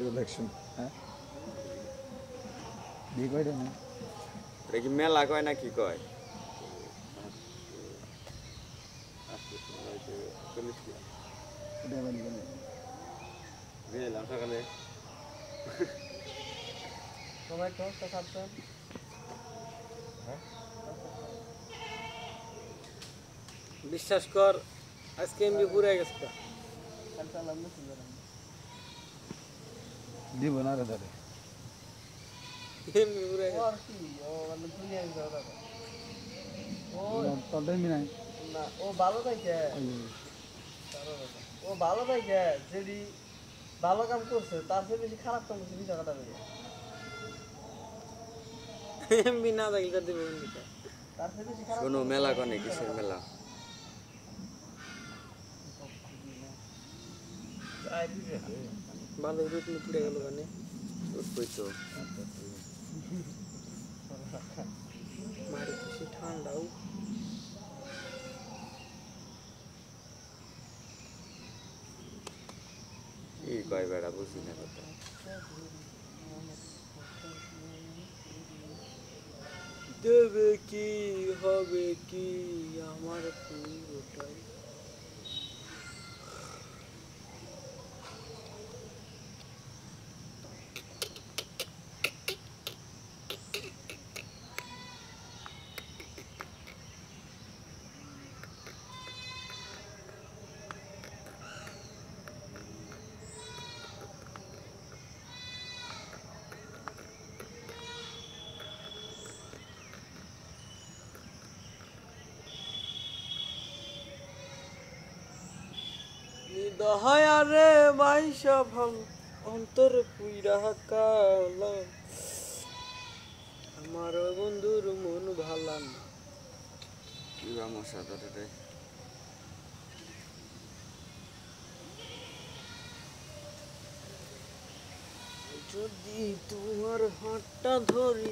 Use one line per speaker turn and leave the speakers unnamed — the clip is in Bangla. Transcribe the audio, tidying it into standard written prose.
ইলেকশন হ্যাঁ বিয়ে কয়টা না
এটা কি মেলা কয় না কি কয় গেলাম সকালে
তোমার টোস্টটা খাচ্ছেন বিশ্বাস কর আজকে এমবি পুরে গেছে
দিব না রে ধরে
এমবি পুরে গেছে ও মানে দুনিয়া গেছে ও
তোর দেমি নাই
না ও ভালো থাকে ও ভালো থাকে যদি ভালো কাম করছে তার চেয়ে বেশি খারাপ কাম করছে বিটা কথা বলে এমবি না দেখলে তো দেবে এমবিটা তার চেয়ে বেশি খারাপ
শোনো মেলা কনে কিসের মেলা
ভালো রুট নি পুড়ে গেল মানে
কইছো
মারি খুশি ঠান্ডাও
এই কয় বেড়া বুঝি না কথা
দেবে কি হবে কি আমার পুরোটাই দহায়ারে বাইশা ভাল অন্তর পুইরা কাল আমার বন্ধুর মন ভালান
কি মশা ধরে
যদি তোমার হাতটা ধরি